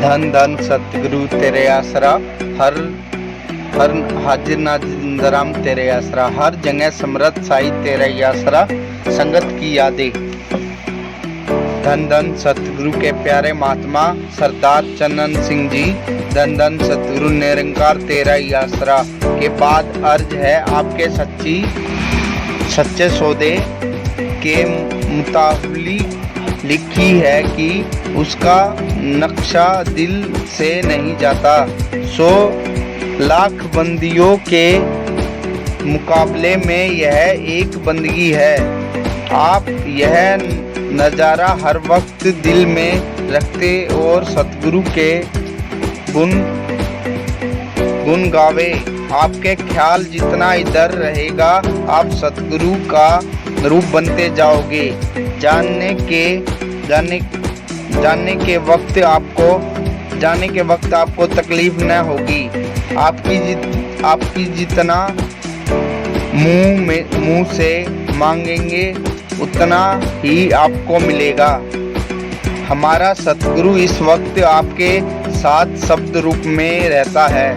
धन धन सतगुरु तेरे आसरा, हर हर हाजिर नाजिराम तेरे आसरा, हर जगह समृद्ध साई तेरा आसरा, संगत की यादें। धन धन सतगुरु के प्यारे महात्मा सरदार चंदन सिंह जी, धन धन सतगुरु निरंकार तेरा ही आसरा के बाद अर्ज है आपके सच्चे सौदे के मुताबिक लिखी है कि उसका नक्शा दिल से नहीं जाता। 100 लाख बंदियों के मुकाबले में यह एक बंदगी है। आप यह नज़ारा हर वक्त दिल में रखते और सतगुरु के गुण गावे। आपके ख्याल जितना इधर रहेगा आप सतगुरु का रूप बनते जाओगे। जाने के वक्त आपको तकलीफ न होगी। आपकी जितना मुंह से मांगेंगे उतना ही आपको मिलेगा। हमारा सतगुरु इस वक्त आपके साथ शब्द रूप में रहता है।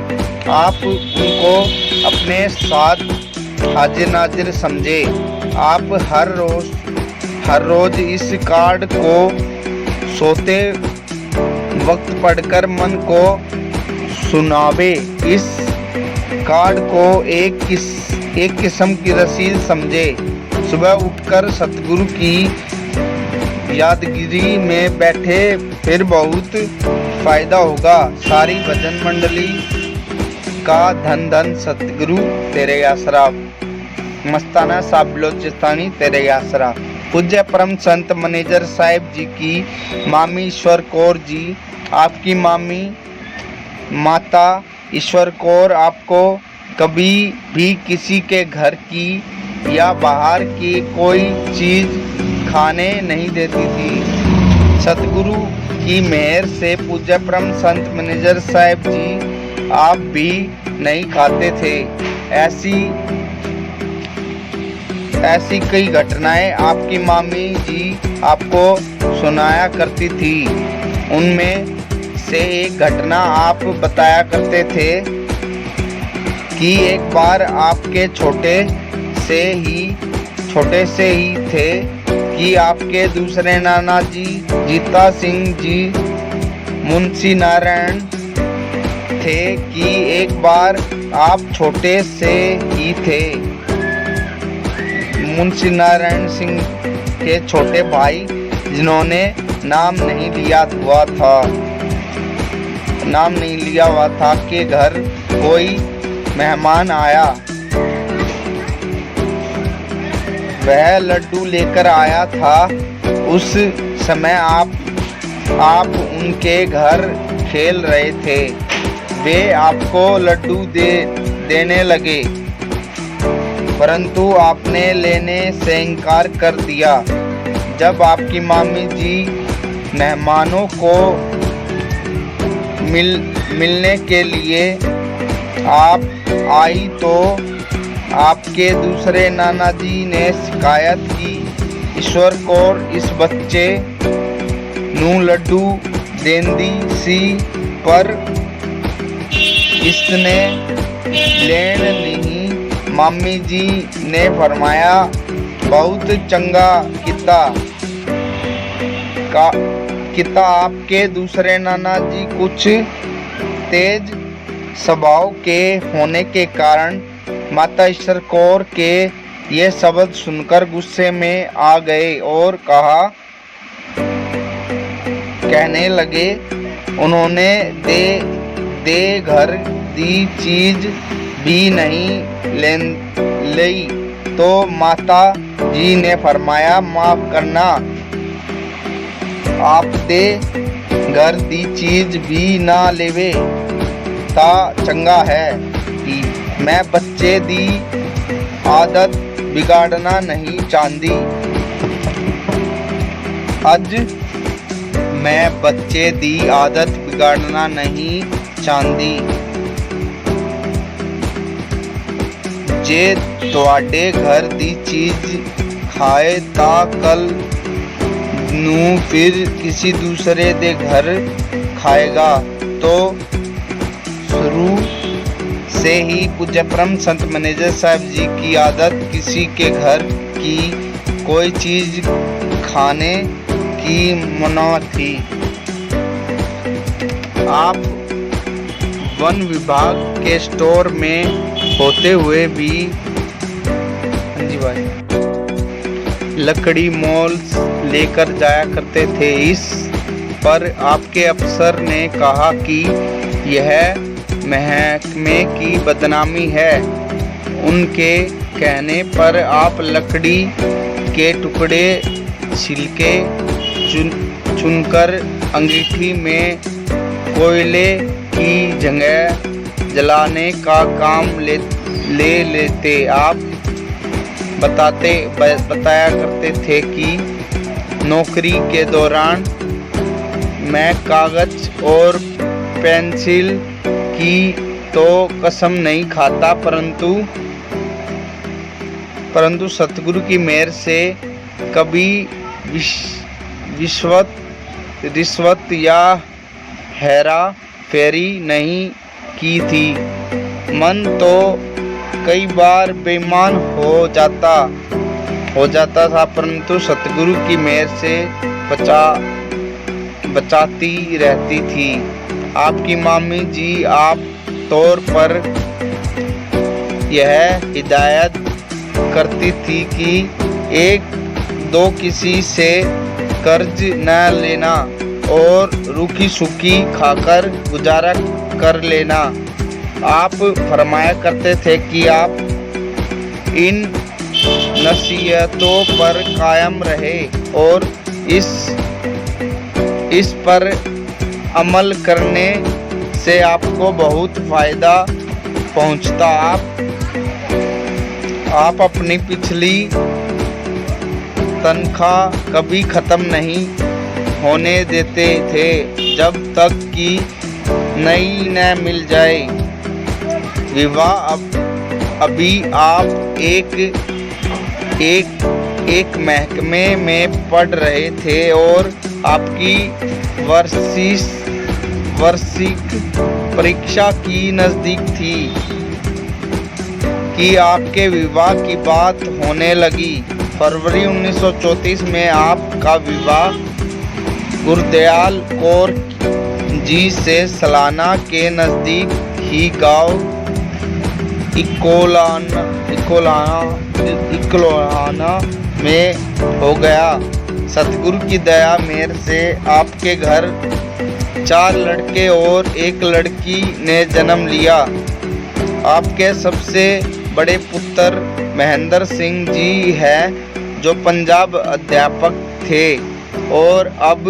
आप उनको अपने साथ हाजिर नाजिर समझे। आप हर रोज इस कार्ड को सोते वक्त पढ़कर मन को सुनावे। इस कार्ड को एक किस्म की रसीद समझे। सुबह उठकर सतगुरु की यादगिरी में बैठे फिर बहुत फायदा होगा। सारी भजन मंडली का धन धन सतगुरु तेरे आसरा, मस्ताना साहब बलोचिस्तानी तेरे आसरा। पूज्य परम संत मैनेजर साहिब जी की मामी ईश्वर कौर जी, आपकी माता ईश्वर कौर आपको कभी भी किसी के घर की या बाहर की कोई चीज़ खाने नहीं देती थी। सतगुरु की मेहर से पूज्य परम संत मैनेजर साहिब जी आप भी नहीं खाते थे। ऐसी कई घटनाएं आपकी मामी जी आपको सुनाया करती थी। उनमें से एक घटना आप बताया करते थे कि एक बार आपके छोटे से ही थे कि आपके दूसरे नाना जी जीता सिंह जी मुंशी नारायण थे कि एक बार आप छोटे से ही थे। मुंशी नारायण सिंह के छोटे भाई जिन्होंने नाम नहीं लिया हुआ था के घर कोई मेहमान आया। वह लड्डू लेकर आया था। उस समय आप उनके घर खेल रहे थे। वे आपको लड्डू देने लगे परंतु आपने लेने से इनकार कर दिया। जब आपकी मामी जी मेहमानों को मिलने के लिए आप आई तो आपके दूसरे नाना जी ने शिकायत की, ईश्वर कौर इस बच्चे नू लड्डू देंदी सी पर इसने लेन नहीं। मामी जी ने फरमाया बहुत चंगा किता। आपके दूसरे नाना जी कुछ तेज स्वभाव के होने के कारण माता ईश्वर कौर के ये शब्द सुनकर गुस्से में आ गए और कहने लगे उन्होंने दे घर दी चीज भी नहीं ली तो माता जी ने फरमाया माफ करना, आप दे घर दी चीज भी ना लेवे ता चंगा है। मैं बच्चे दी आदत बिगाड़ना नहीं चाहती। अज मैं बच्चे दी आदत बिगाड़ना नहीं चाहती। जे तुहाडे घर दी चीज खाए ता कल नू फिर किसी दूसरे दे घर खाएगा। तो शुरू से ही पूज्य परम संत मैनेजर साहब जी की आदत किसी के घर की कोई चीज खाने की मना थी। आप वन विभाग के स्टोर में होते हुए भी जी भाई लकड़ी मोल लेकर जाया करते थे। इस पर आपके अफसर ने कहा कि यह महकमे की बदनामी है। उनके कहने पर आप लकड़ी के टुकड़े छिलके चुनकर अंगीठी में कोयले की जगह जलाने का काम ले लेते। आप बताया करते थे कि नौकरी के दौरान मैं कागज और पेंसिल की तो कसम नहीं खाता, परंतु सतगुरु की मेहर से कभी रिश्वत या हेरा फेरी नहीं की थी। मन तो कई बार बेईमान हो जाता था, परंतु सतगुरु की मेहर से बचाती रहती थी। आपकी मामी जी आप तौर पर यह हिदायत करती थी कि एक दो किसी से कर्ज न लेना और रूखी सूखी खाकर गुजारा कर लेना। आप फरमाया करते थे कि आप इन नसीहतों पर कायम रहे और इस पर अमल करने से आपको बहुत फायदा पहुंचता। आप अपनी पिछली तनख्वाह कभी खत्म नहीं होने देते थे जब तक कि नई न मिल जाए। विवाह अभी आप एक महकमे में पढ़ रहे थे और आपकी वार्षिक परीक्षा की नजदीक थी कि आपके विवाह की बात होने लगी। फरवरी 1934 में आपका विवाह गुरदयाल कौर जी से सलाना के नजदीक ही गांव इकोलाना में हो गया। सतगुरु की दया मेहर से आपके घर 4 लड़के और 1 लड़की ने जन्म लिया। आपके सबसे बड़े पुत्र महेंद्र सिंह जी हैं जो पंजाब अध्यापक थे और अब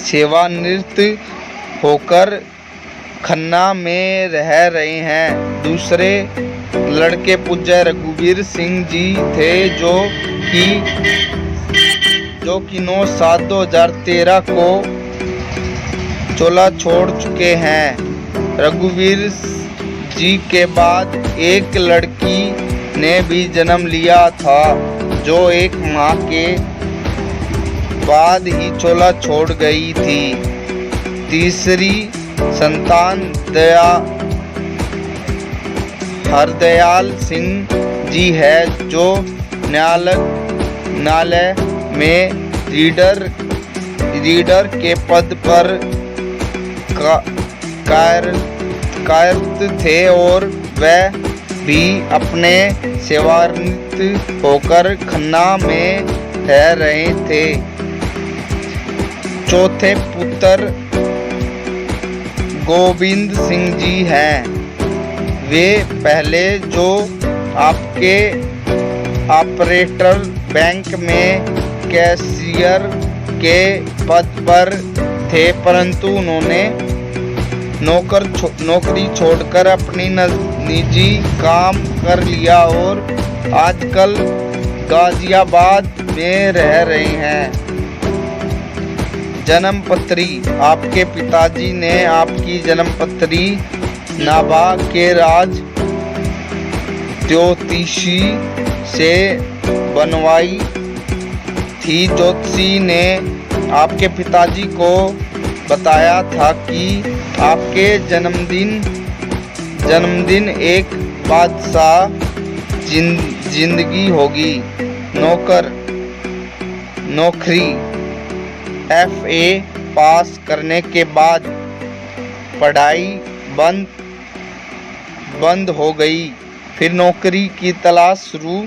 सेवानिवृत्त होकर खन्ना में रह रहे हैं। दूसरे लड़के पूज्य रघुवीर सिंह जी थे जो कि 9/7/2013 को चोला छोड़ चुके हैं। रघुवीर जी के बाद एक लड़की ने भी जन्म लिया था जो 1 माह के बाद ही चोला छोड़ गई थी। तीसरी संतान हरदयाल सिंह जी है जो न्यायालय में रीडर के पद पर कार्यरत थे और वह भी अपने सेवानिवृत्त होकर खन्ना में रह रहे थे। चौथे पुत्र गोविंद सिंह जी हैं। वे पहले जो आपके ऑपरेटर बैंक में कैशियर के पद पर थे, परंतु उन्होंने नौकरी छोड़कर अपनी निजी काम कर लिया और आजकल गाजियाबाद में रह रहे हैं। जन्मपत्री आपके पिताजी ने आपकी जन्मपत्री नाभा के राज ज्योतिषी से बनवाई ही ज्योतिषी ने आपके पिताजी को बताया था कि आपके जन्मदिन एक बादशाह जिंदगी होगी। नौकरी FA पास करने के बाद पढ़ाई बंद हो गई। फिर नौकरी की तलाश शुरू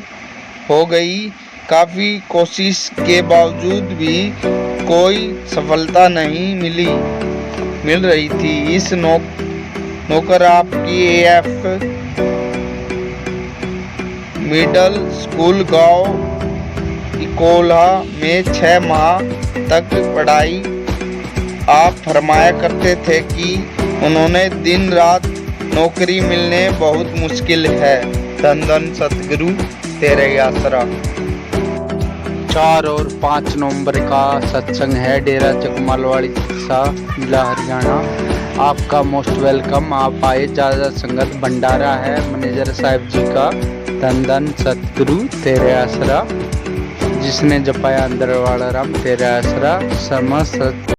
हो गई। काफ़ी कोशिश के बावजूद भी कोई सफलता नहीं मिल रही थी। इस नौकर आपकी AF मिडल स्कूल गांव इकोला में 6 माह तक पढ़ाई। आप फरमाया करते थे कि उन्होंने दिन रात नौकरी मिलने बहुत मुश्किल है। धन धन सतगुरु तेरे आसरा। 4 और 5 नवंबर का सत्संग है डेरा जगमालवाड़ी सा जिला हरियाणा। आपका मोस्ट वेलकम। आप आए। ज़्यादा संगत भंडारा है मैनेजर साहब जी का। धन धन सतगुरु तेरे आसरा। जिसने जपाया अंदर वाला राम तेरे आसरा। समस्त